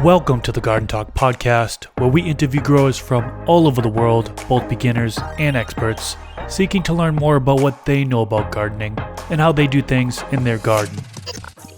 Welcome to the Garden Talk podcast, where we interview growers from all over the world, both beginners and experts, seeking to learn more about what they know about gardening and how they do things in their garden.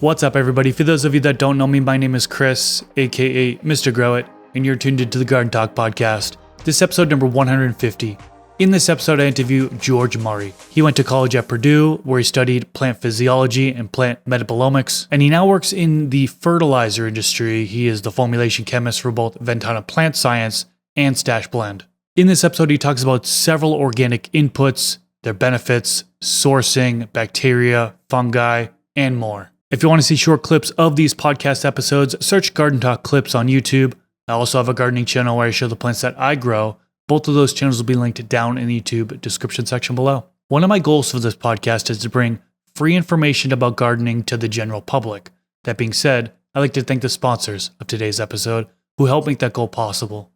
What's up, everybody? For those of you that don't know me, my name is Chris, aka Mr. Grow It, and you're tuned into the Garden Talk podcast. This is episode number 150. In this episode, I interview George Murray. He went to college at Purdue, where he studied plant physiology and plant metabolomics, and he now works in the fertilizer industry. He is the formulation chemist for both Ventana Plant Science and Stash Blend. In this episode, he talks about several organic inputs, their benefits, sourcing, bacteria, fungi, and more. If you want to see short clips of these podcast episodes, search Garden Talk Clips on YouTube. I also have a gardening channel where I show the plants that I grow. Both of those channels will be linked down in the YouTube description section below. One of my goals for this podcast is to bring free information about gardening to the general public. That being said, I'd like to thank the sponsors of today's episode who helped make that goal possible.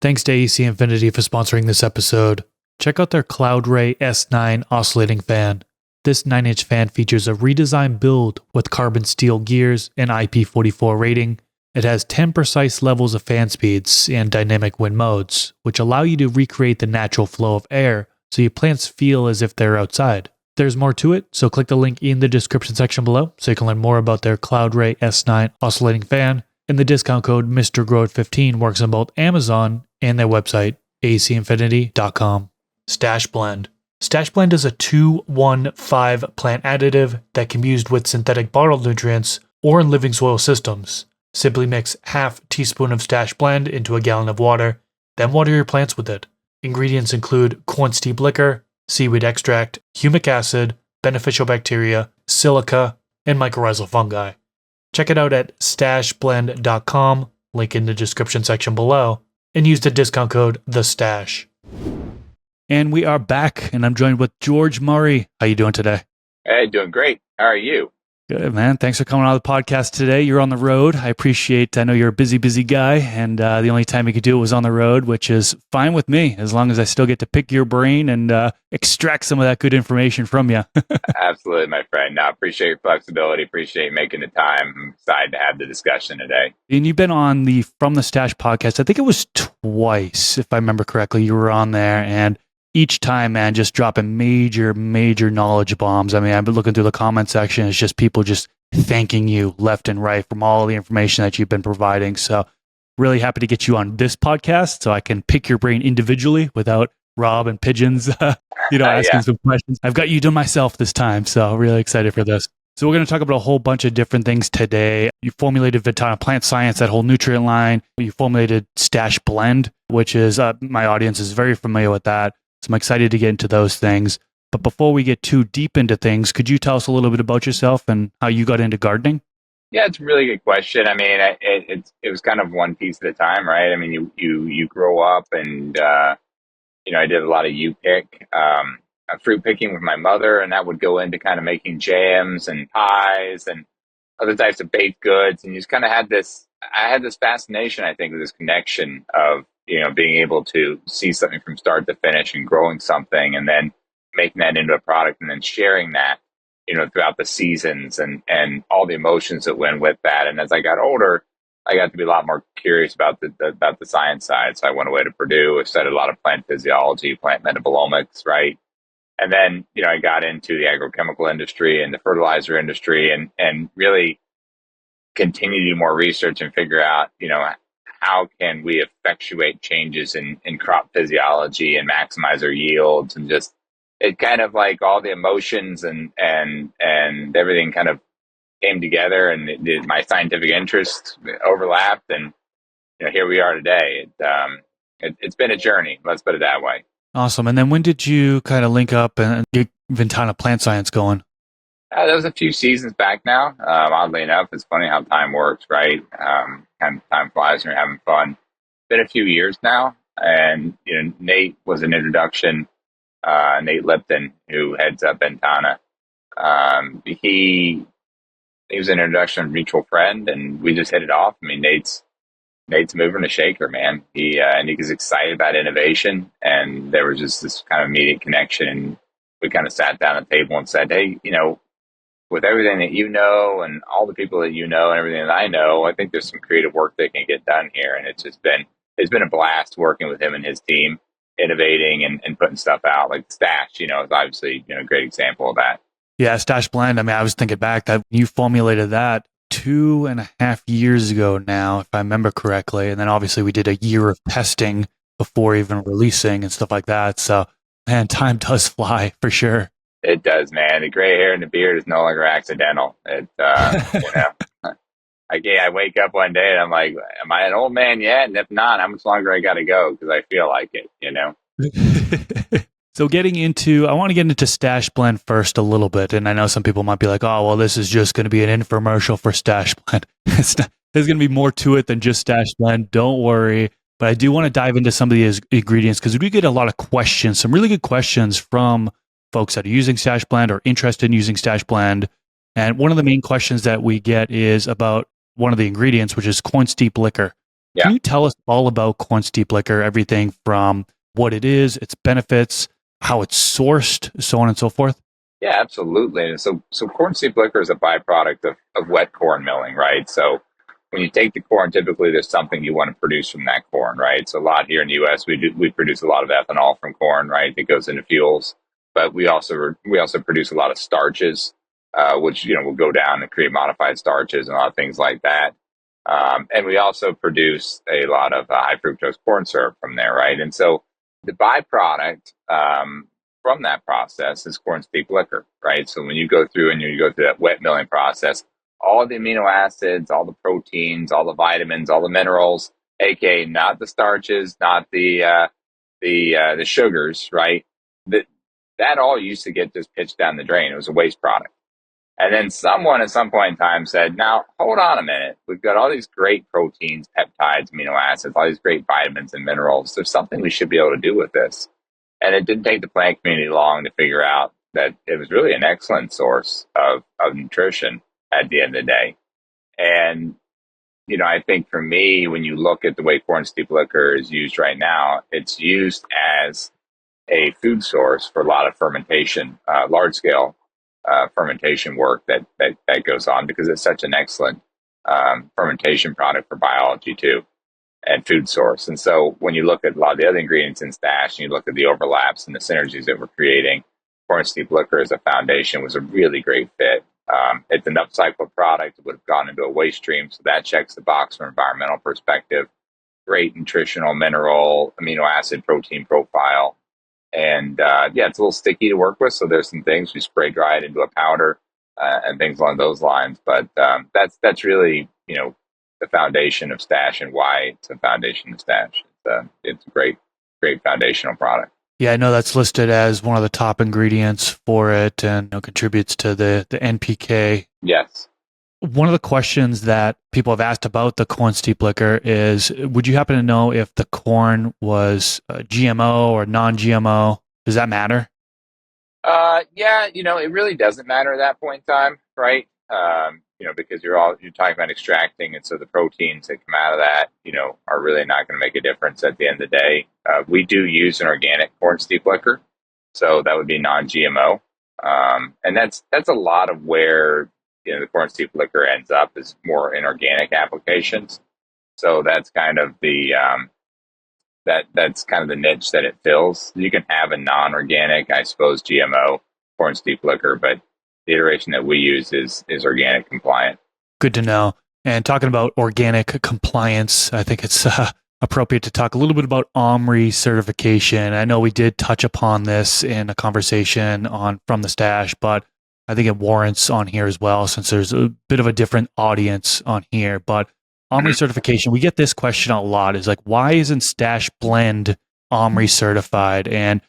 Thanks to AC Infinity for sponsoring this episode. Check out their Cloud Ray S9 oscillating fan. This 9-inch fan features a redesigned build with carbon steel gears and IP44 rating. It has 10 precise levels of fan speeds and dynamic wind modes, which allow you to recreate the natural flow of air so your plants feel as if they're outside. There's more to it, so click the link in the description section below so you can learn more about their Cloud Ray S9 oscillating fan. And the discount code MrGrowIt15 works on both Amazon and their website, acinfinity.com. Stash Blend. Stash Blend is a 2-1-5 plant additive that can be used with synthetic bottled nutrients or in living soil systems. Simply mix half teaspoon of Stash Blend into a gallon of water, then water your plants with it. Ingredients include corn steep liquor, seaweed extract, humic acid, beneficial bacteria, silica, and mycorrhizal fungi. Check it out at stashblend.com, link in the description section below, and use the discount code THESTASH. And we are back, and I'm joined with George Murray. How you doing today? Hey, doing great. How are you? Good, man. Thanks for coming on the podcast today. You're on the road. I know you're a busy guy, and the only time you could do it was on the road, which is fine with me, as long as I still get to pick your brain and extract some of that good information from you. Absolutely, my friend. No, appreciate your flexibility. Appreciate you making the time. I'm excited to have the discussion today. And you've been on the From the Stash podcast. I think it was twice, if I remember correctly. You were on there, and each time, man, just dropping major knowledge bombs. I mean, I've been looking through the comment section. It's just people just thanking you left and right from all the information that you've been providing. So really happy to get you on this podcast so I can pick your brain individually without Rob and Pigeons, asking some questions. I've got you to myself this time. So really excited for this. So we're going to talk about a whole bunch of different things today. You formulated Ventana Plant Science, that whole nutrient line. You formulated Stash Blend, which is, my audience is very familiar with that. So I'm excited to get into those things. But before we get too deep into things, could you tell us a little bit about yourself and how you got into gardening? Yeah, it's a really good question. I mean, it was kind of one piece at a time, right? I mean, you grow up and, I did a lot of U-pick, fruit picking with my mother, and that would go into kind of making jams and pies and other types of baked goods. And you just kind of I had this fascination, I think, with this connection of, being able to see something from start to finish and growing something and then making that into a product and then sharing that, throughout the seasons and all the emotions that went with that. And as I got older, I got to be a lot more curious about the science side. So I went away to Purdue. I studied a lot of plant physiology, plant metabolomics, right? And then, I got into the agrochemical industry and the fertilizer industry and really continue to do more research and figure out, how can we effectuate changes in crop physiology and maximize our yields, and just it kind of like all the emotions and everything kind of came together, and my scientific interests overlapped, and here we are today. It's been a journey, let's put it that way. Awesome. And then when did you kind of link up and get Ventana Plant Science going? That was a few seasons back now. Oddly enough, it's funny how time works, right? Kind of time flies when you're having fun. Been a few years now, and Nate was an introduction. Nate Lipton, who heads up Ventana, he was an introduction, a mutual friend, and we just hit it off. I mean, Nate's moving a shaker, man. He was excited about innovation, and there was just this kind of immediate connection. And we kind of sat down at the table and said, hey, with everything that you know and all the people that you know and everything that I know, I think there's some creative work that can get done here. And it's been a blast working with him and his team, innovating and putting stuff out. Like Stash, is obviously, a great example of that. Yeah, Stash Blend. I mean, I was thinking back that you formulated that 2.5 years ago now, if I remember correctly. And then obviously we did a year of testing before even releasing and stuff like that. So, man, time does fly for sure. It does, man. The gray hair and the beard is no longer accidental. I wake up one day and I'm like, am I an old man yet? And if not, how much longer I got to go? Because I feel like it. So I want to get into Stash Blend first a little bit. And I know some people might be like, oh, well, this is just going to be an infomercial for Stash Blend. There's going to be more to it than just Stash Blend. Don't worry. But I do want to dive into some of these ingredients because we get a lot of questions, some really good questions from folks that are using Stash Blend or interested in using Stash Blend. And one of the main questions that we get is about one of the ingredients, which is corn steep liquor. Yeah. Can you tell us all about corn steep liquor, everything from what it is, its benefits, how it's sourced, so on and so forth? Yeah, absolutely. So corn steep liquor is a byproduct of wet corn milling, right? So when you take the corn, typically there's something you want to produce from that corn, right? So a lot here in the U.S., we produce a lot of ethanol from corn, right? That goes into fuels, but we also produce a lot of starches, which will go down and create modified starches and a lot of things like that. And we also produce a lot of high fructose corn syrup from there, right? And so the byproduct from that process is corn steep liquor, right? So when you go through that wet milling process, all the amino acids, all the proteins, all the vitamins, all the minerals, aka not the starches, not the sugars, right? That all used to get just pitched down the drain. It was a waste product. And then someone at some point in time said, now, hold on a minute. We've got all these great proteins, peptides, amino acids, all these great vitamins and minerals. There's something we should be able to do with this. And it didn't take the plant community long to figure out that it was really an excellent source of nutrition at the end of the day. And, I think for me, when you look at the way corn steep liquor is used right now, it's used as a food source for a lot of fermentation, large scale fermentation work that goes on because it's such an excellent fermentation product for biology too and food source. And so when you look at a lot of the other ingredients in Stash and you look at the overlaps and the synergies that we're creating, corn steep liquor as a foundation was a really great fit. It's an upcycled product. It would have gone into a waste stream, so that checks the box from an environmental perspective. Great nutritional, mineral, amino acid, protein profile. And it's a little sticky to work with. So there's some things we spray dry it into a powder and things along those lines. But that's really the foundation of Stash and why it's a foundation of Stash. It's a great foundational product. Yeah, I know that's listed as one of the top ingredients for it and contributes to the NPK. Yes. One of the questions that people have asked about the corn steep liquor is, would you happen to know if the corn was GMO or non-GMO? Does that matter? It really doesn't matter at that point in time, right? Because you're talking about extracting, and so the proteins that come out of that, are really not going to make a difference at the end of the day. We do use an organic corn steep liquor, so that would be non-GMO, and that's a lot of where the corn steep liquor ends up is more in organic applications. So that's kind of the that's kind of the niche that it fills. You can have a non-organic, I suppose, GMO corn steep liquor, but the iteration that we use is organic compliant. Good to know. And talking about organic compliance, I think it's appropriate to talk a little bit about OMRI certification. I know we did touch upon this in a conversation from the Stash, but I think it warrants on here as well since there's a bit of a different audience on here. But OMRI certification, we get this question a lot, is like, why isn't Stash Blend OMRI certified? And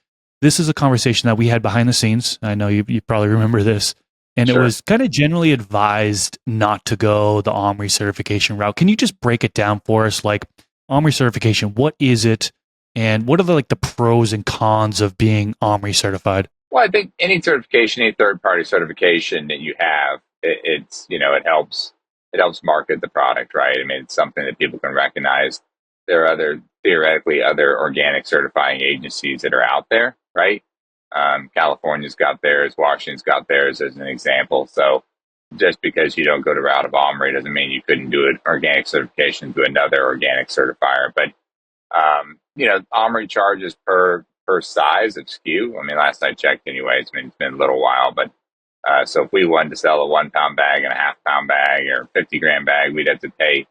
this is a conversation that we had behind the scenes. I know you probably remember this. And Sure. It was kind of generally advised not to go the OMRI certification route. Can you just break it down for us? Like, OMRI certification, what is it? And what are the pros and cons of being OMRI certified? Well, I think any certification, any third-party certification that you have, it helps market the product, right? I mean, it's something that people can recognize. There are theoretically other organic certifying agencies that are out there, right? California's got theirs, Washington's got theirs as an example. So just because you don't go the route of OMRI doesn't mean you couldn't do an organic certification through another organic certifier. But OMRI charges per size of SKU. I mean, last I checked, anyways. I mean, it's been a little while, but so if we wanted to sell a 1 pound bag and a half pound bag or 50-gram bag, we'd have to pay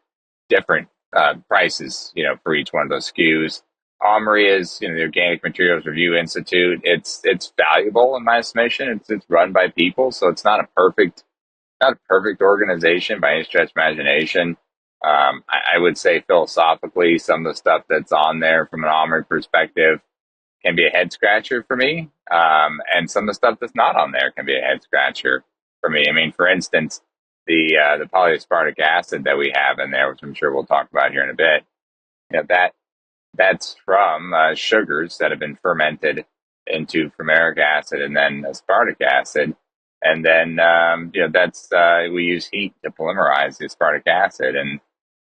different prices, for each one of those SKUs. OMRI is, the Organic Materials Review Institute. It's valuable in my estimation. It's run by people, so it's not a perfect organization by any stretch of imagination. I would say philosophically, some of the stuff that's on there from an OMRI perspective can be a head scratcher for me. And some of the stuff that's not on there can be a head scratcher for me. I mean, for instance, the polyaspartic acid that we have in there, which I'm sure we'll talk about here in a bit, that's from sugars that have been fermented into fumaric acid and then aspartic acid. And then, we use heat to polymerize the aspartic acid. And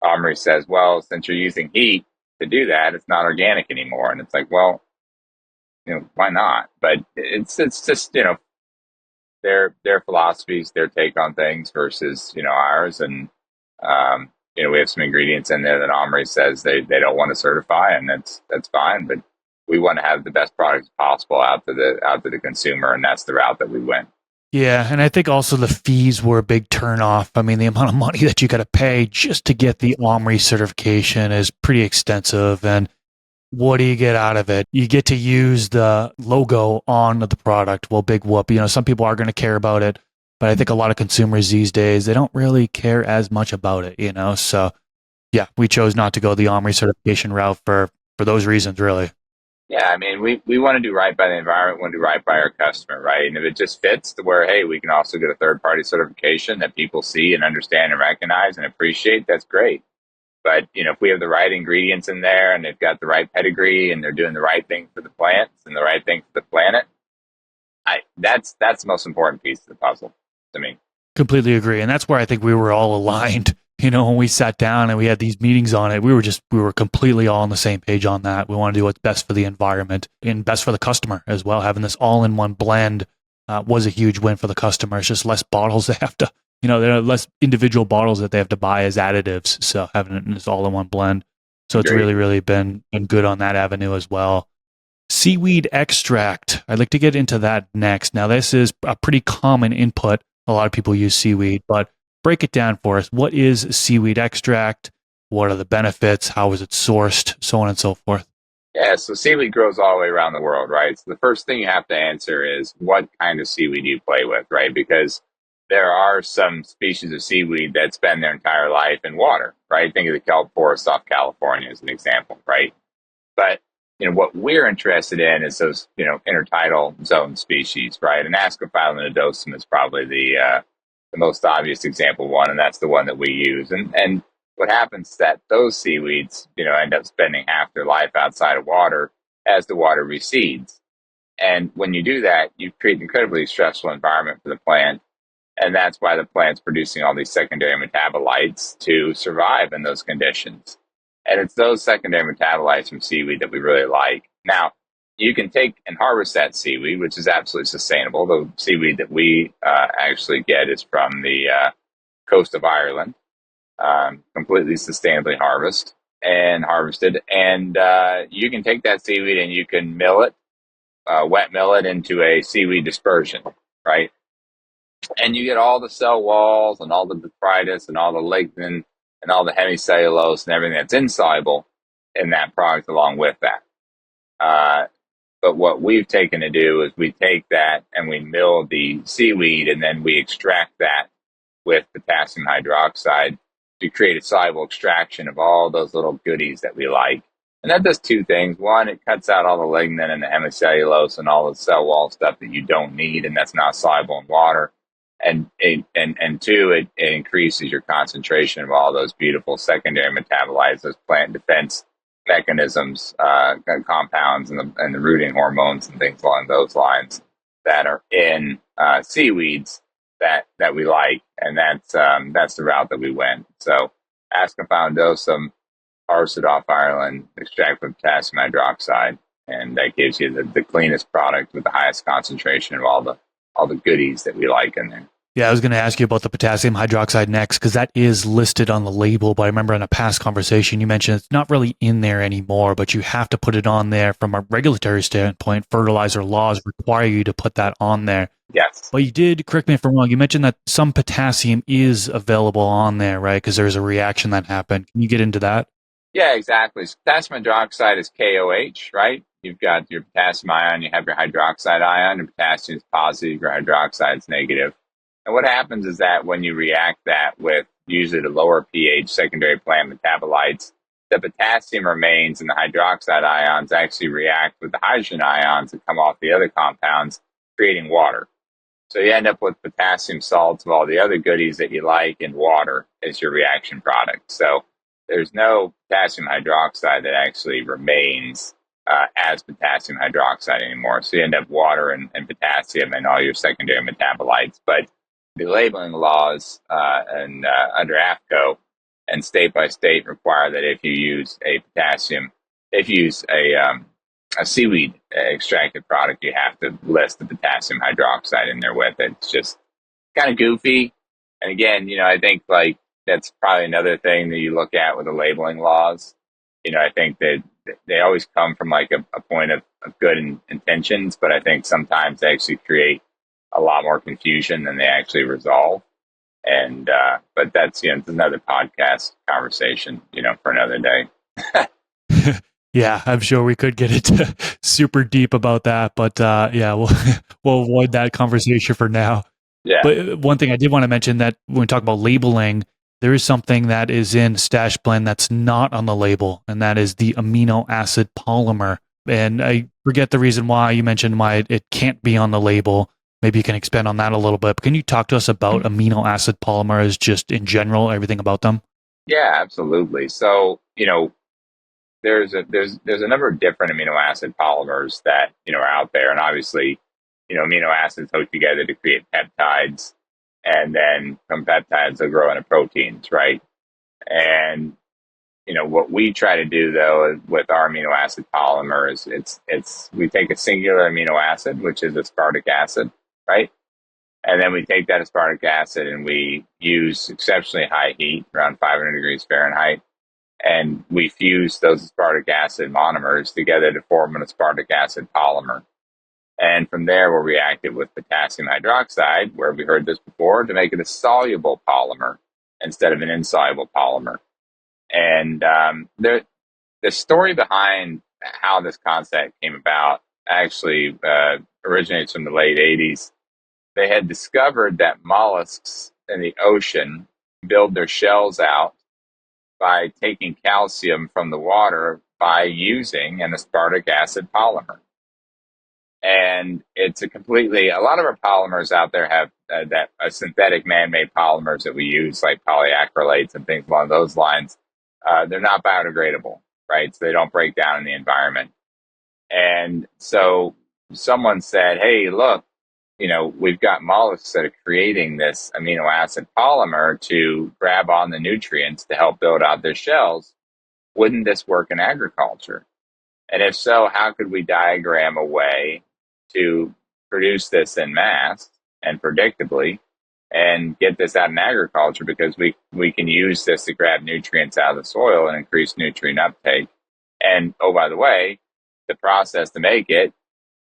OMRI says, well, since you're using heat to do that, it's not organic anymore. And it's like, well, why not? But it's just, their philosophies, their take on things versus, ours. And, we have some ingredients in there that OMRI says they don't want to certify, and that's fine. But we want to have the best products possible out to the consumer, and that's the route that we went. Yeah, and I think also the fees were a big turnoff. I mean, the amount of money that you got to pay just to get the OMRI certification is pretty extensive. And what do you get out of it? You get to use the logo on the product. Well, big whoop. Some people are going to care about it, but I think a lot of consumers these days, they don't really care as much about it, So, yeah, we chose not to go the OMRI certification route for those reasons, really. Yeah, I mean, we want to do right by the environment, we want to do right by our customer, right? And if it just fits to where, hey, we can also get a third-party certification that people see and understand and recognize and appreciate, that's great. But, if we have the right ingredients in there and they've got the right pedigree and they're doing the right thing for the plants and the right thing for the planet, that's the most important piece of the puzzle to me. Completely agree. And that's where I think we were all aligned. When we sat down and we had these meetings on it, we were completely all on the same page on that. We want to do what's best for the environment and best for the customer as well. Having this all-in-one blend was a huge win for the customer. It's just less bottles they have to, there are less individual bottles that they have to buy as additives. So having it in this all-in-one blend. So it's really, really been good on that avenue as well. Seaweed extract. I'd like to get into that next. Now, this is a pretty common input. A lot of people use seaweed, but break it down for us. What is seaweed extract? What are the benefits? How is it sourced? So on and so forth. Yeah, so seaweed grows all the way around the world, right? So the first thing you have to answer is what kind of seaweed do you play with, right? Because there are some species of seaweed that spend their entire life in water, right? Think of the kelp forest off California as an example, right? But what we're interested in is those, intertidal zone species, right? And Ascophyllum nodosum is probably the most obvious example one, and that's the one that we use. And what happens is that those seaweeds, end up spending half their life outside of water as the water recedes. And when you do that, you create an incredibly stressful environment for the plant. And that's why the plant's producing all these secondary metabolites to survive in those conditions. And it's those secondary metabolites from seaweed that we really like. Now, you can take and harvest that seaweed, which is absolutely sustainable. The seaweed that we actually get is from the coast of Ireland, completely sustainably harvested. And you can take that seaweed and you can mill it, wet mill it into a seaweed dispersion, right? And you get all the cell walls and all the detritus and all the lignin and all the hemicellulose and everything that's insoluble in that product along with that. But what we've taken to do is we take that and we mill the seaweed and then we extract that with potassium hydroxide to create a soluble extraction of all those little goodies that we like. And that does two things. One, it cuts out all the lignin and the hemicellulose and all the cell wall stuff that you don't need and that's not soluble in water. And two, it increases your concentration of all those beautiful secondary metabolites, those plant defense mechanisms, compounds, and the rooting hormones and things along those lines that are in seaweeds that we like, and that's the route that we went. So, Ascophyllum nodosum, harvested off Ireland, extract with potassium hydroxide, and that gives you the cleanest product with the highest concentration of all the goodies that we like in there. Yeah, I was going to ask you about the potassium hydroxide next because that is listed on the label. But I remember in a past conversation you mentioned it's not really in there anymore, but you have to put it on there from a regulatory standpoint. Fertilizer laws require you to put that on there. Yes. But you did, correct me if I'm wrong, you mentioned that some potassium is available on there, right? Because there's a reaction that happened. Can you get into that? Yeah, exactly. So potassium hydroxide is KOH, right? You've got your potassium ion, you have your hydroxide ion, and potassium is positive, your hydroxide is negative. And what happens is that when you react that with usually the lower pH secondary plant metabolites, the potassium remains and the hydroxide ions actually react with the hydrogen ions that come off the other compounds, creating water. So you end up with potassium salts of all the other goodies that you like and water as your reaction product. So there's no potassium hydroxide that actually remains as potassium hydroxide anymore. So you end up water and potassium and all your secondary metabolites. But the labeling laws and under AFCO and state by state require that if you use a seaweed extracted product, you have to list the potassium hydroxide in there with it. It's just kind of goofy. And again, I think like that's probably another thing that you look at with the labeling laws. I think that they always come from like a point of good intentions, but I think sometimes they actually create a lot more confusion than they actually resolve. And but that's it's another podcast conversation, for another day. Yeah, I'm sure we could get into super deep about that, but yeah, we'll we'll avoid that conversation for now. Yeah. But one thing I did want to mention that when we talk about labeling, there is something that is in Stash Blend that's not on the label, and that is the amino acid polymer. And I forget the reason why you mentioned why it can't be on the label. Maybe you can expand on that a little bit. But can you talk to us about amino acid polymers, just in general, everything about them? Yeah, absolutely. So, there's a number of different amino acid polymers that are out there, and obviously, amino acids hook together to create peptides, and then from peptides they'll grow into proteins, right? And what we try to do though with our amino acid polymer is it's we take a singular amino acid, which is aspartic acid, right? And then we take that aspartic acid and we use exceptionally high heat, around 500 degrees Fahrenheit, and we fuse those aspartic acid monomers together to form an aspartic acid polymer. And from there, we'll react it with potassium hydroxide, where we heard this before, to make it a soluble polymer instead of an insoluble polymer. And the story behind how this concept came about actually originates from the late 80s. They had discovered that mollusks in the ocean build their shells out by taking calcium from the water by using an aspartic acid polymer. And it's a lot of our polymers out there have synthetic man-made polymers that we use, like polyacrylates and things along those lines. They're not biodegradable, right? So they don't break down in the environment. And so someone said, hey, look, we've got mollusks that are creating this amino acid polymer to grab on the nutrients to help build out their shells. Wouldn't this work in agriculture? And if so, how could we diagram a way to produce this in mass and predictably and get this out in agriculture? Because we can use this to grab nutrients out of the soil and increase nutrient uptake. And oh, by the way, the process to make it,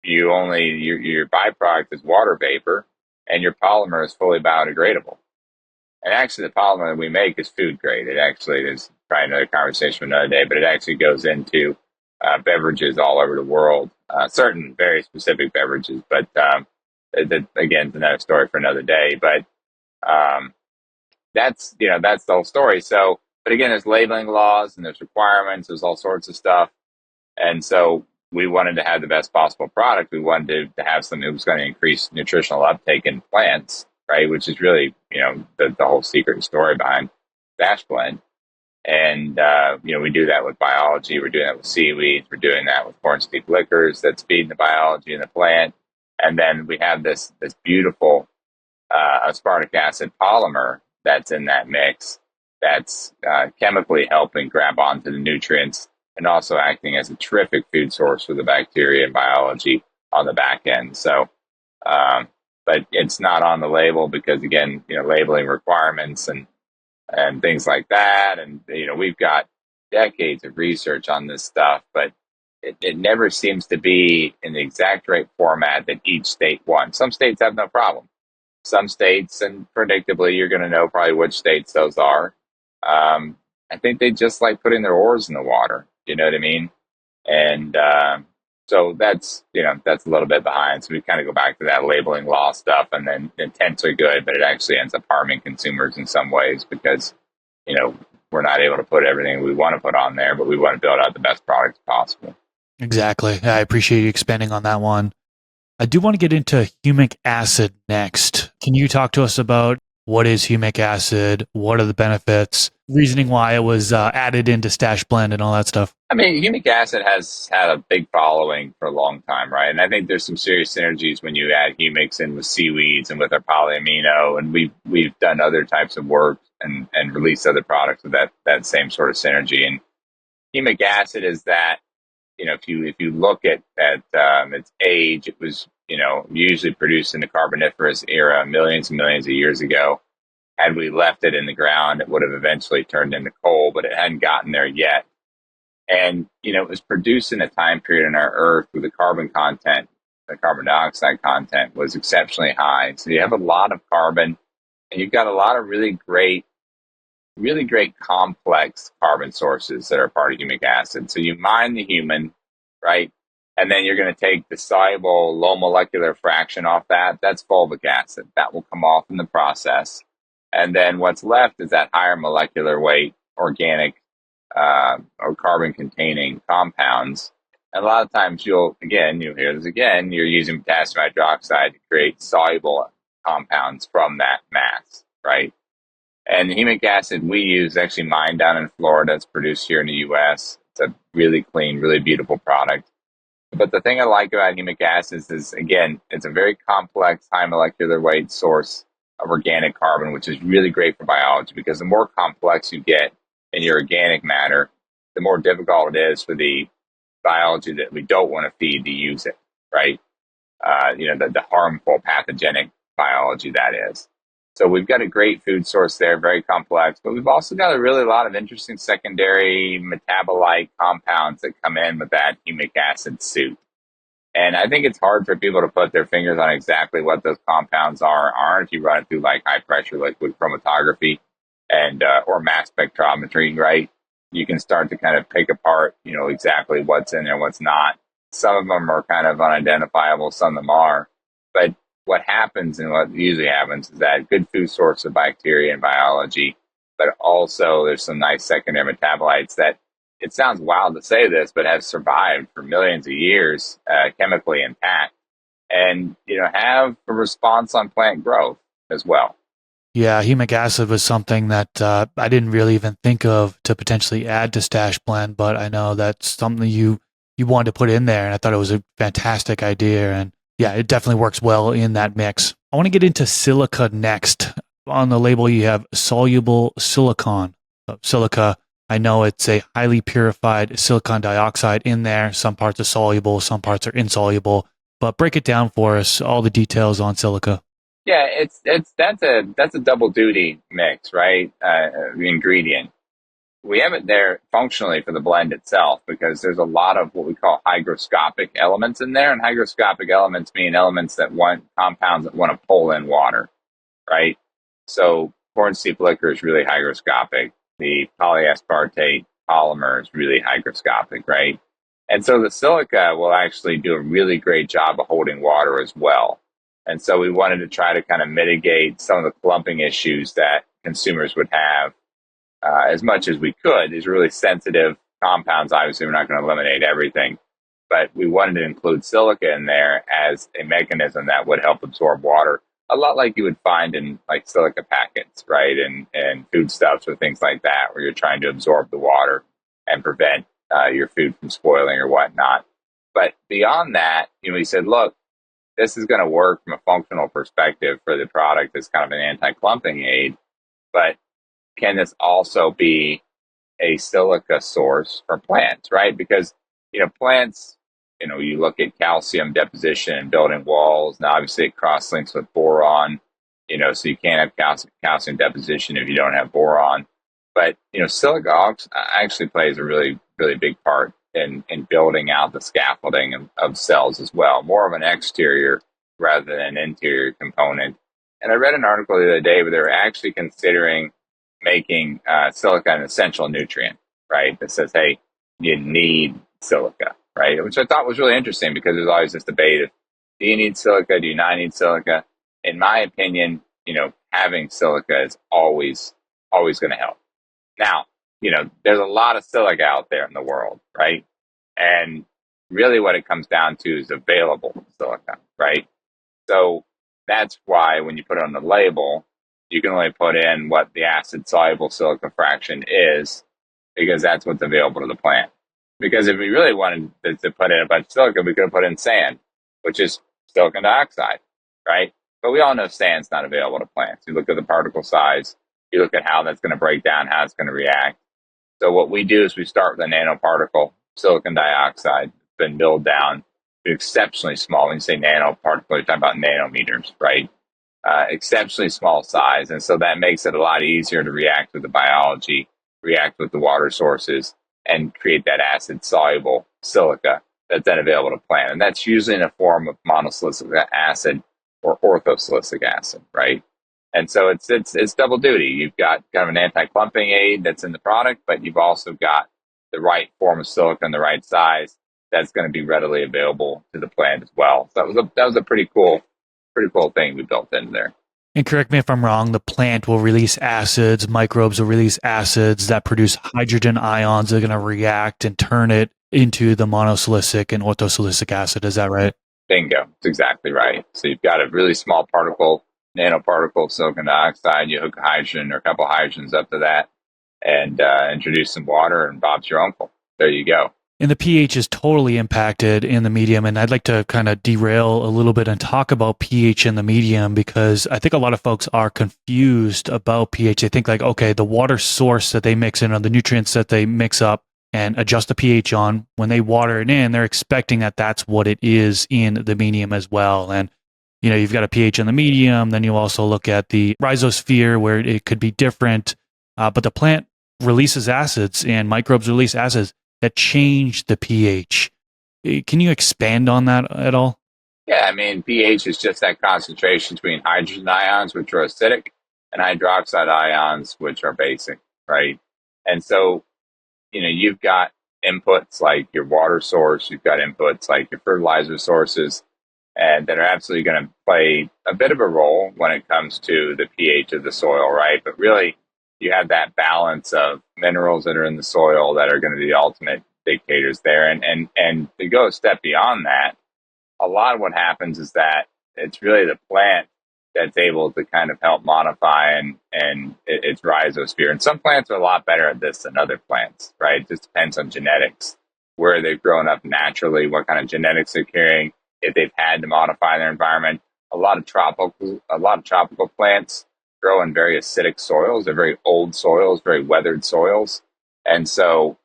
your byproduct is water vapor, and your polymer is fully biodegradable. And actually, the polymer that we make is food grade. It actually is probably another conversation for another day, but it actually goes into beverages all over the world, certain very specific beverages. But again, it's another story for another day. But that's the whole story. So, but again, there's labeling laws and there's requirements. There's all sorts of stuff, and so we wanted to have the best possible product. We wanted to have something that was going to increase nutritional uptake in plants, right? Which is really, the whole secret story behind Stash Blend. And, we do that with biology. We're doing that with seaweeds. We're doing that with corn steep liquors that's feeding the biology in the plant. And then we have this beautiful aspartic acid polymer that's in that mix that's chemically helping grab onto the nutrients and also acting as a terrific food source for the bacteria and biology on the back end. So but it's not on the label because, again, labeling requirements and things like that. And, we've got decades of research on this stuff, but it never seems to be in the exact right format that each state wants. Some states have no problem. Some states, and predictably, you're going to know probably which states those are. I think they just like putting their oars in the water. You know what I mean? And so that's a little bit behind. So we kind of go back to that labeling law stuff, and then intents are good, but it actually ends up harming consumers in some ways because, we're not able to put everything we want to put on there, but we want to build out the best products possible. Exactly. I appreciate you expanding on that one. I do want to get into humic acid next. Can you talk to us about what is humic acid? What are the benefits? Reasoning why it was added into Stash Blend and all that stuff. I mean, humic acid has had a big following for a long time, right? And I think there's some serious synergies when you add humics in with seaweeds and with our polyamino, and we've done other types of work and released other products with that same sort of synergy. And humic acid is that, if you look at its age, it was usually produced in the Carboniferous era, millions and millions of years ago. Had we left it in the ground, it would have eventually turned into coal, but it hadn't gotten there yet. And, it was produced in a time period in our Earth where the carbon content, the carbon dioxide content was exceptionally high. So you have a lot of carbon, and you've got a lot of really great complex carbon sources that are part of humic acid. So you mine the human, right? And then you're going to take the soluble low molecular fraction off that. That's fulvic acid. That will come off in the process. And then what's left is that higher molecular weight organic or carbon-containing compounds. And a lot of times you'll hear this again, you're using potassium hydroxide to create soluble compounds from that mass, right? And the humic acid we use is actually mined down in Florida. It's produced here in the U.S. It's a really clean, really beautiful product. But the thing I like about humic acids is, again, it's a very complex, high molecular weight source of organic carbon, which is really great for biology because the more complex you get in your organic matter, the more difficult it is for the biology that we don't want to feed to use it, right? The harmful pathogenic biology that is. So we've got a great food source there, very complex, but we've also got a lot of interesting secondary metabolite compounds that come in with that humic acid soup. And I think it's hard for people to put their fingers on exactly what those compounds aren't if you run it through like high pressure liquid chromatography and or mass spectrometry, right? You can start to kind of pick apart, exactly what's in there, what's not. Some of them are kind of unidentifiable, some of them are. But what happens and what usually happens is that good food source of bacteria and biology, but also there's some nice secondary metabolites that, it sounds wild to say this, but have survived for millions of years, chemically intact, and have a response on plant growth as well. Yeah, humic acid was something that I didn't really even think of to potentially add to Stash Blend, but I know that's something you wanted to put in there, and I thought it was a fantastic idea. And yeah, it definitely works well in that mix. I want to get into silica next. On the label, you have soluble silicon. Silica, I know it's a highly purified silicon dioxide in there. Some parts are soluble, some parts are insoluble. But break it down for us, all the details on silica. Yeah, that's a double duty mix, right? Ingredient. We have it there functionally for the blend itself because there's a lot of what we call hygroscopic elements in there, and hygroscopic elements mean elements that want compounds that want to pull in water, right? So corn soup liquor is really hygroscopic. The polyaspartate polymer is really hygroscopic, right? And so the silica will actually do a really great job of holding water as well. And so we wanted to try to kind of mitigate some of the clumping issues that consumers would have as much as we could. These really sensitive compounds. Obviously, we're not going to eliminate everything, but we wanted to include silica in there as a mechanism that would help absorb water, a lot like you would find in like silica packets, right? And foodstuffs or things like that, where you're trying to absorb the water and prevent your food from spoiling or whatnot. But beyond that, we said, look, this is going to work from a functional perspective for the product as kind of an anti-clumping aid, but can this also be a silica source for plants, right? Because, plants you look at calcium deposition and building walls. Now, obviously, it cross links with boron, so you can't have calcium deposition if you don't have boron. But, silica actually plays a really, really big part in building out the scaffolding of cells as well, more of an exterior rather than an interior component. And I read an article the other day where they were actually considering making silica an essential nutrient, right? That says, hey, you need silica, right? Which I thought was really interesting because there's always this debate of, do you need silica? Do you not need silica? In my opinion, having silica is always going to help. Now, there's a lot of silica out there in the world, right? And really what it comes down to is available silica, right? So that's why when you put it on the label, you can only put in what the acid soluble silica fraction is, because that's what's available to the plant. Because if we really wanted to put in a bunch of silica, we could have put in sand, which is silicon dioxide, right? But we all know sand's not available to plants. You look at the particle size, you look at how that's going to break down, how it's going to react. So what we do is we start with a nanoparticle, silicon dioxide, been milled down to exceptionally small. When you say nanoparticle, you're talking about nanometers, right? Exceptionally small size. And so that makes it a lot easier to react with the biology, react with the water sources, and create that acid-soluble silica that's then available to plant. And that's usually in a form of monosilicic acid or orthosilicic acid, right? And so it's double duty. You've got kind of an anti-clumping aid that's in the product, but you've also got the right form of silica and the right size that's going to be readily available to the plant as well. So that was a pretty cool thing we built in there. And correct me if I'm wrong, the plant will release acids, microbes will release acids that produce hydrogen ions that are going to react and turn it into the monosilicic and orthosilicic acid. Is that right? Bingo. That's exactly right. So you've got a really small particle, nanoparticle of silicon dioxide. You hook a hydrogen or a couple of hydrogens up to that and introduce some water, and Bob's your uncle. There you go. And the pH is totally impacted in the medium. And I'd like to kind of derail a little bit and talk about pH in the medium, because I think a lot of folks are confused about pH. They think like, okay, the water source that they mix in, or the nutrients that they mix up and adjust the pH on, when they water it in, they're expecting that that's what it is in the medium as well. And, you've got a pH in the medium, then you also look at the rhizosphere where it could be different. But the plant releases acids and microbes release acids that change the pH. Can you expand on that at all? Yeah, I mean, pH is just that concentration between hydrogen ions, which are acidic, and hydroxide ions, which are basic, right? And so, you've got inputs like your water source, you've got inputs like your fertilizer sources, and that are absolutely going to play a bit of a role when it comes to the pH of the soil, right? But really, you have that balance of minerals that are in the soil that are going to be the ultimate dictators there. And to go a step beyond that, a lot of what happens is that it's really the plant that's able to kind of help modify and its rhizosphere. And some plants are a lot better at this than other plants, right? It just depends on genetics, where they've grown up naturally, what kind of genetics they're carrying, if they've had to modify their environment. A lot of tropical plants grow in very acidic soils. They're very old soils, very weathered soils. And so,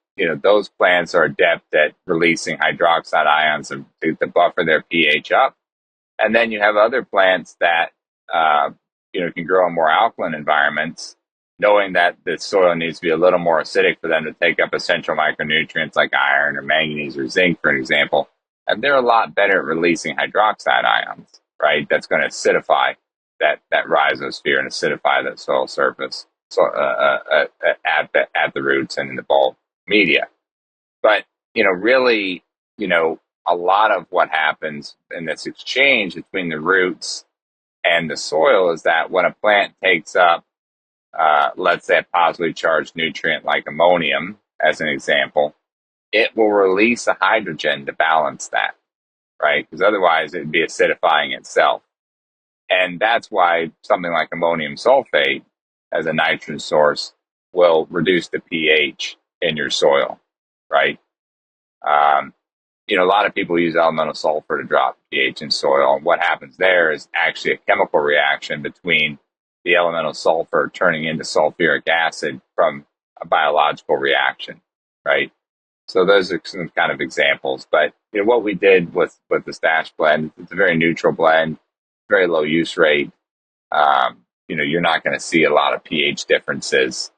those plants are adept at releasing hydroxide ions to buffer their pH up. And then you have other plants that, can grow in more alkaline environments, knowing that the soil needs to be a little more acidic for them to take up essential micronutrients like iron or manganese or zinc, for example. And they're a lot better at releasing hydroxide ions, right? That's going to acidify that rhizosphere and acidify that soil surface at the roots and in the bulk media. But, really, a lot of what happens in this exchange between the roots and the soil is that when a plant takes up, let's say, a positively charged nutrient like ammonium, as an example, it will release a hydrogen to balance that, right? Because otherwise it would be acidifying itself. And that's why something like ammonium sulfate as a nitrogen source will reduce the pH in your soil, right? A lot of people use elemental sulfur to drop pH in soil. And what happens there is actually a chemical reaction between the elemental sulfur turning into sulfuric acid from a biological reaction, right? So those are some kind of examples. But what we did with the stash blend, it's a very neutral blend, very low use rate. You're not going to see a lot of pH differences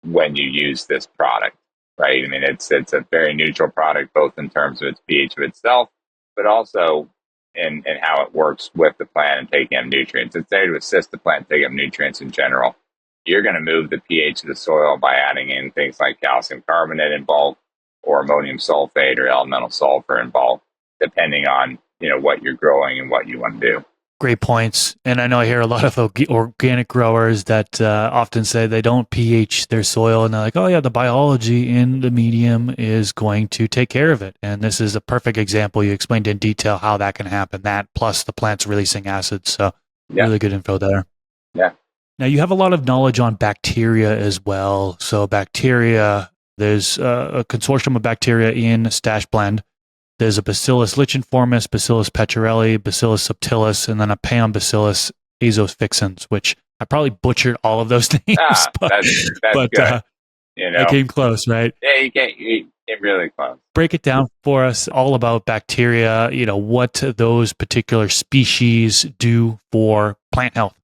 when you use this product, right? I mean, it's a very neutral product, both in terms of its pH of itself, but also in how it works with the plant and taking up nutrients. It's there to assist the plant take up nutrients in general. You're going to move the pH of the soil by adding in things like calcium carbonate in bulk or ammonium sulfate or elemental sulfur in bulk, depending on what you're growing and what you want to do. Great points. And I know I hear a lot of organic growers that often say they don't pH their soil, and they're like, oh yeah, the biology in the medium is going to take care of it. And this is a perfect example. You explained in detail how that can happen, that plus the plant's releasing acids. So really good info there. Yeah. Now you have a lot of knowledge on bacteria as well. So bacteria, there's a consortium of bacteria in Stash Blend. There's a Bacillus licheniformis, Bacillus petrelli, Bacillus subtilis, and then a Bacillus azofixans, which I probably butchered all of those names. That's good. I came close, right? Yeah, you get really close. Break it down for us all about bacteria, what those particular species do for plant health.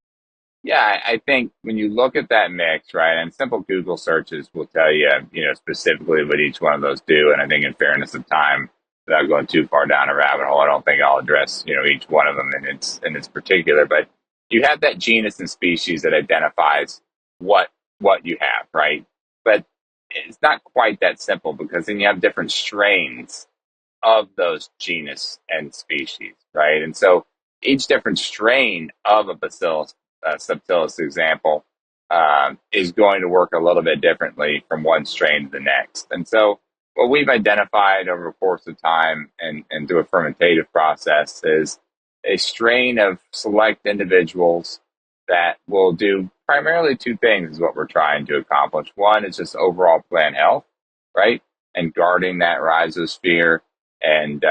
Yeah, I think when you look at that mix, right, and simple Google searches will tell you, specifically what each one of those do. And I think in fairness of time, without going too far down a rabbit hole, I don't think I'll address, each one of them in its particular. But you have that genus and species that identifies what you have, right? But it's not quite that simple, because then you have different strains of those genus and species, right? And so each different strain of a Bacillus subtilis example is going to work a little bit differently from one strain to the next. And so what we've identified over the course of time and through a fermentative process is a strain of select individuals that will do primarily two things is what we're trying to accomplish. One is just overall plant health, right? And guarding that rhizosphere and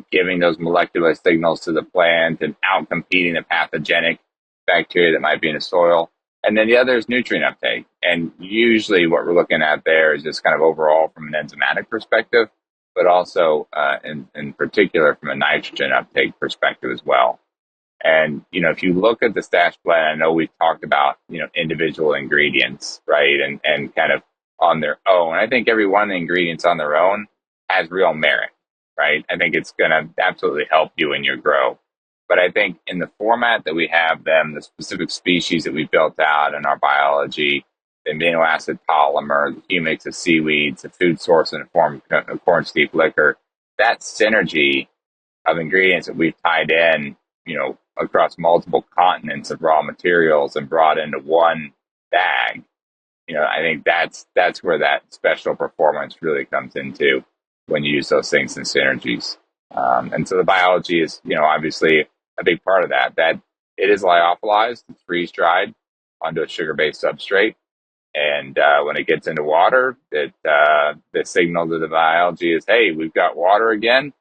giving those molecular signals to the plant and outcompeting the pathogenic bacteria that might be in the soil. And then the other is nutrient uptake. And usually what we're looking at there is just kind of overall from an enzymatic perspective, but also in particular from a nitrogen uptake perspective as well. And, if you look at the Stash Blend, I know we've talked about, individual ingredients, right? And kind of on their own. I think every one of the ingredients on their own has real merit, right? I think it's going to absolutely help you in your grow. But I think in the format that we have them, the specific species that we built out in our biology, the amino acid polymer, the humics of seaweeds, the food source in the form of corn steep liquor, that synergy of ingredients that we've tied in, across multiple continents of raw materials and brought into one bag, I think that's where that special performance really comes into when you use those things in synergies. And so the biology is, obviously a big part of that it is lyophilized, it's freeze dried onto a sugar-based substrate. And when it gets into water, the signal to the biology is, hey, we've got water again.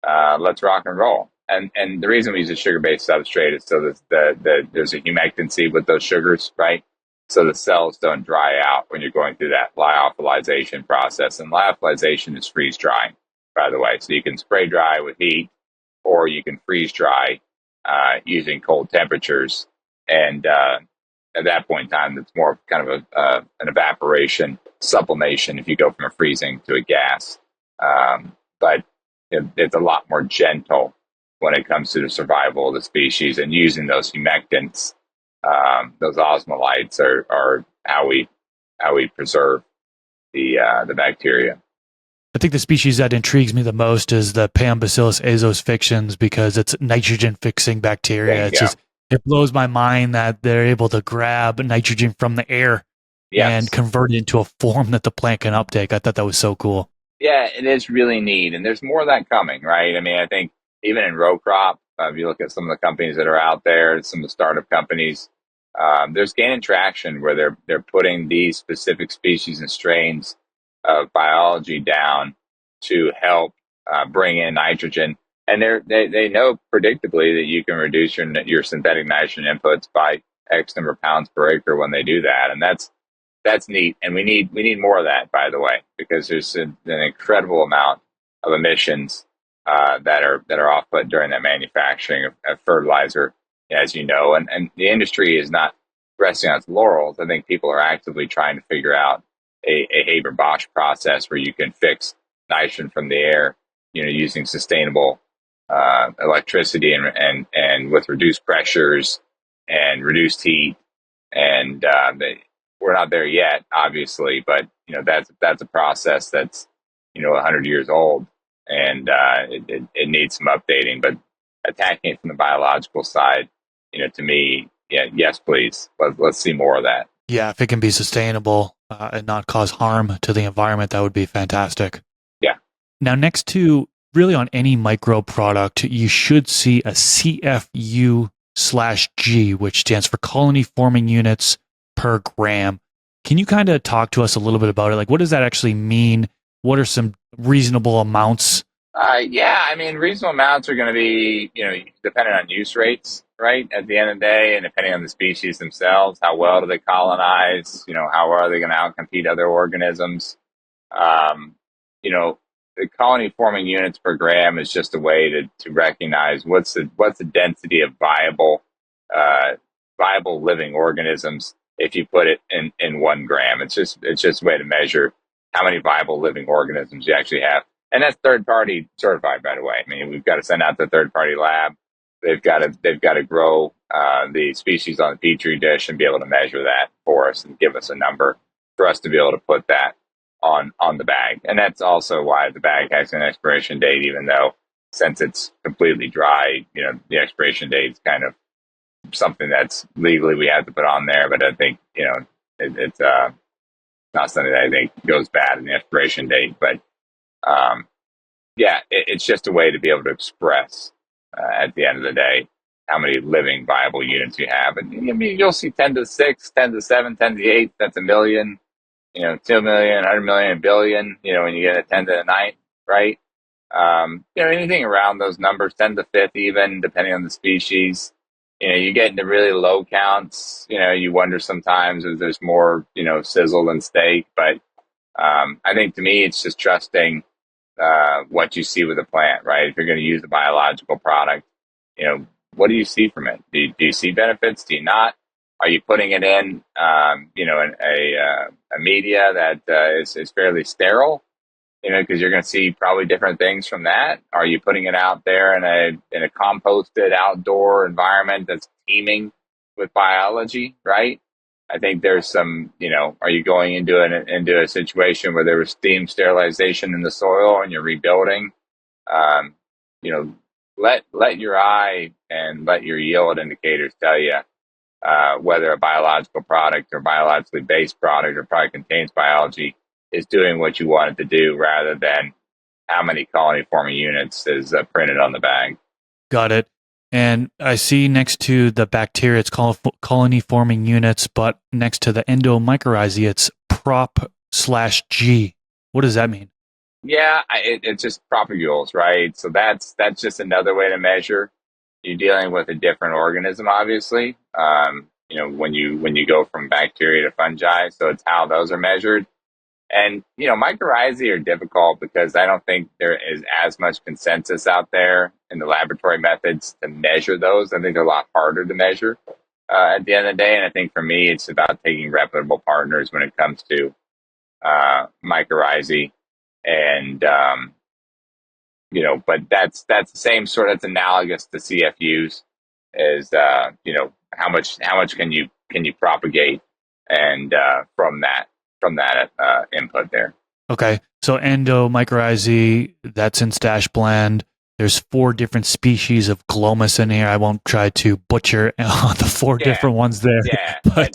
Let's rock and roll. And the reason we use a sugar-based substrate is so that there's a humectancy with those sugars, right? So the cells don't dry out when you're going through that lyophilization process. And lyophilization is freeze drying, by the way. So you can spray dry with heat, or you can freeze dry using cold temperatures. And at that point in time, it's more kind of an evaporation sublimation if you go from a freezing to a gas. But it's a lot more gentle when it comes to the survival of the species, and using those humectants, those osmolytes are how we preserve the bacteria. I think the species that intrigues me the most is the Bacillus azofixans, because it's nitrogen fixing bacteria. It blows my mind that they're able to grab nitrogen from the air and convert it into a form that the plant can uptake. I thought that was so cool. Yeah, it is really neat. And there's more of that coming, right? I mean, I think even in row crop, if you look at some of the companies that are out there, some of the startup companies, there's gaining traction where they're putting these specific species and strains of biology down to help bring in nitrogen. And they know predictably that you can reduce your synthetic nitrogen inputs by X number of pounds per acre when they do that. And that's that's neat, and we need more of that, by the way, because there's an incredible amount of emissions that are off put during the manufacturing of fertilizer, as you know, and the industry is not resting on its laurels. I think people are actively trying to figure out a Haber-Bosch process where you can fix nitrogen from the air, using sustainable electricity and with reduced pressures and reduced heat. And we're not there yet, obviously, but that's a process that's 100 years old, and it needs some updating. But attacking it from the biological side, to me, yeah, yes, please, let's see more of that. Yeah, if it can be sustainable and not cause harm to the environment, that would be fantastic. Yeah. Now, next to really on any micro product, you should see a CFU/G, which stands for colony forming units per gram. Can you kind of talk to us a little bit about it? Like, what does that actually mean? What are some reasonable amounts? Yeah, I mean, reasonable amounts are going to be, dependent on use rates, right? At the end of the day, and depending on the species themselves, how well do they colonize? How are they going to outcompete other organisms? Um, you know, the colony forming units per gram is just a way to recognize what's the density of viable living organisms if you put it in 1 gram. It's just a way to measure how many viable living organisms you actually have. And that's third party certified, by the way. I mean, we've got to send out the third party lab. They've got to grow the species on the petri dish and be able to measure that for us and give us a number for us to be able to put that on the bag. And that's also why the bag has an expiration date, even though since it's completely dry, the expiration date is kind of something that's legally we have to put on there. But I think it's not something that I think goes bad in the expiration date. But yeah, it's just a way to be able to express at the end of the day how many living viable units you have. And I mean, you'll see 10 to the 6, 10 to the 7, 10 to the 8, that's a million, 2 million, 100 million, a billion, when you get a 10 to the 9, right? Anything around those numbers, 10 to the 5th even, depending on the species. You get into really low counts, you wonder sometimes if there's more, sizzle than steak. But I think to me, it's just trusting what you see with the plant, right? If you're going to use a biological product, what do you see from it? Do you see benefits? Do you not? Are you putting it in, in a media that is fairly sterile? Because you're going to see probably different things from that. Are you putting it out there in a composted outdoor environment that's teeming with biology, right? I think there's some, are you going into a situation where there was steam sterilization in the soil and you're rebuilding? Let your eye and let your yield indicators tell you whether a biological product or biologically based product or product contains biology is doing what you want it to do, rather than how many colony forming units is printed on the bag. Got it. And I see next to the bacteria, it's called colony forming units, but next to the Endomycorrhizae, it's prop/G. What does that mean? Yeah, it's just propagules, right? So that's just another way to measure. You're dealing with a different organism, obviously. When you go from bacteria to fungi, so it's how those are measured. And, mycorrhizae are difficult because I don't think there is as much consensus out there in the laboratory methods to measure those. I think they're a lot harder to measure at the end of the day. And I think for me, it's about taking reputable partners when it comes to mycorrhizae. And, but that's the same sort of, it's analogous to CFUs is, how much can you propagate and from that input there. Okay, so Endomycorrhizae, that's in Stash Blend. There's 4 different species of glomus in here. I won't try to butcher the 4 different ones there. Yeah, but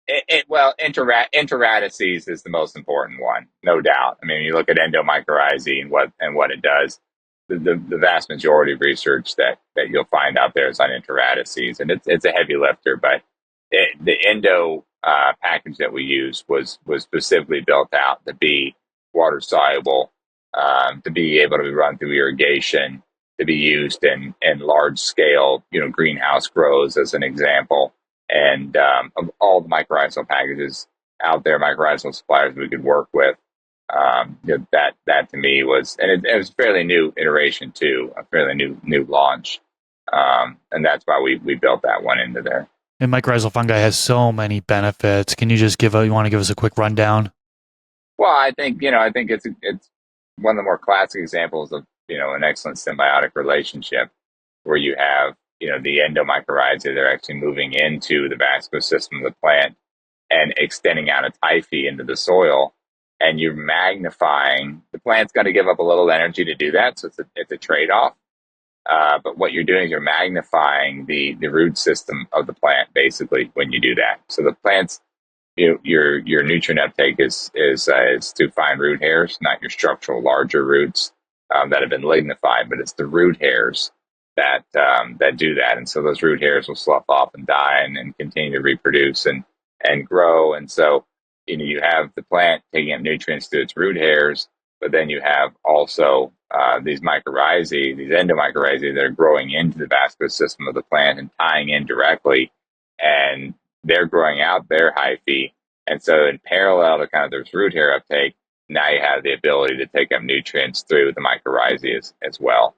Enterratices is the most important one, no doubt. I mean, you look at Endomycorrhizae and what it does. The vast majority of research that you'll find out there is on Enterratices, and it's a heavy lifter. But the endo package that we use was specifically built out to be water soluble, to be able to be run through irrigation, to be used in large scale, greenhouse grows as an example. And of all the mycorrhizal packages out there, mycorrhizal suppliers we could work with. That to me was, and it was a fairly new iteration too, a fairly new launch, and that's why we built that one into there. And mycorrhizal fungi has so many benefits. Can you just you want to give us a quick rundown? Well, I think it's one of the more classic examples of an excellent symbiotic relationship where you have the endomycorrhizae, they're actually moving into the vascular system of the plant and extending out a hyphae into the soil, and you're magnifying. The plant's going to give up a little energy to do that, so it's a trade-off. But what you're doing is you're magnifying the root system of the plant basically when you do that. So the plant's your nutrient uptake is to find root hairs, not your structural larger roots that have been lignified, but it's the root hairs that do that. And so those root hairs will slough off and die and continue to reproduce and grow. And so you have the plant taking up nutrients through its root hairs, but then you have also these mycorrhizae, these endomycorrhizae that are growing into the vascular system of the plant and tying in directly, and they're growing out their hyphae. And so in parallel to kind of this root hair uptake, now you have the ability to take up nutrients through the mycorrhizae as well.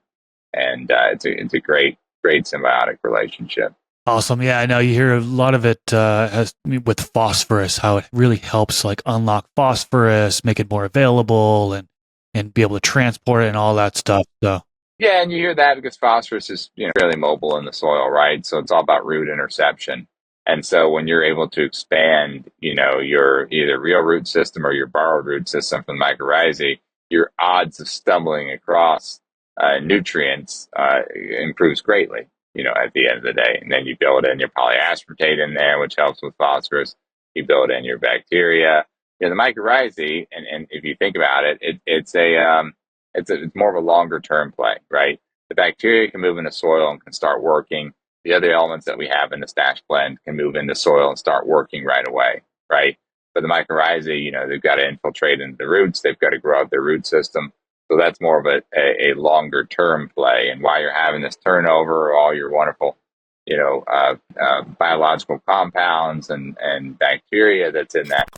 And it's a great symbiotic relationship. Awesome. Yeah, I know you hear a lot of it has with phosphorus, how it really helps like unlock phosphorus, make it more available and be able to transport it and all that stuff. So yeah, and you hear that because phosphorus is fairly mobile in the soil, right? So it's all about root interception. And so when you're able to expand, your either real root system or your borrowed root system from the mycorrhizae, your odds of stumbling across nutrients improves greatly, at the end of the day. And then you build in your polyaspartate in there, which helps with phosphorus. You build in your bacteria. The mycorrhizae, and if you think about it, it's more of a longer term play, right? The bacteria can move into soil and can start working. The other elements that we have in the stash blend can move into soil and start working right away, right? But the mycorrhizae, they've got to infiltrate into the roots. They've got to grow out their root system. So that's more of a longer term play. And while you're having this turnover, all your wonderful, biological compounds and bacteria that's in that.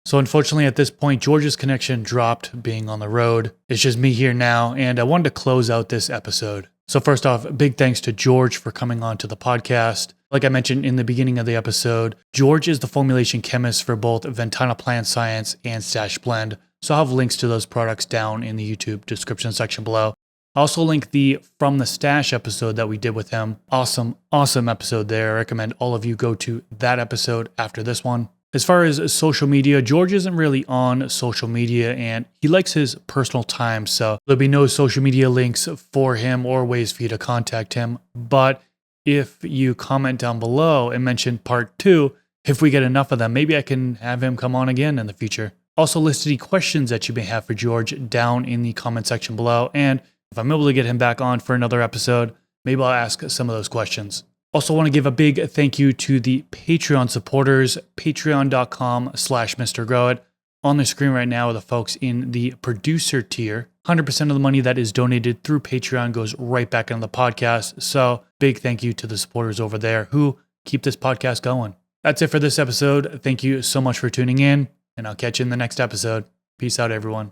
So unfortunately at this point, George's connection dropped being on the road. It's just me here now, and I wanted to close out this episode. So first off, big thanks to George for coming on to the podcast. Like I mentioned in the beginning of the episode, George is the formulation chemist for both Ventana Plant Science and Stash Blend. So I'll have links to those products down in the YouTube description section below. I'll also link the From the Stash episode that we did with him. Awesome episode there. I recommend all of you go to that episode after this one. As far as social media, George isn't really on social media and he likes his personal time, so there'll be no social media links for him or ways for you to contact him. But if you comment down below and mention part 2, if we get enough of them, maybe I can have him come on again in the future. Also list any questions that you may have for George down in the comment section below, and if I'm able to get him back on for another episode, maybe I'll ask some of those questions. Also want to give a big thank you to the Patreon supporters, patreon.com/MrGrowIt. On the screen right now are the folks in the producer tier. 100% of the money that is donated through Patreon goes right back into the podcast. So big thank you to the supporters over there who keep this podcast going. That's it for this episode. Thank you so much for tuning in, and I'll catch you in the next episode. Peace out, everyone.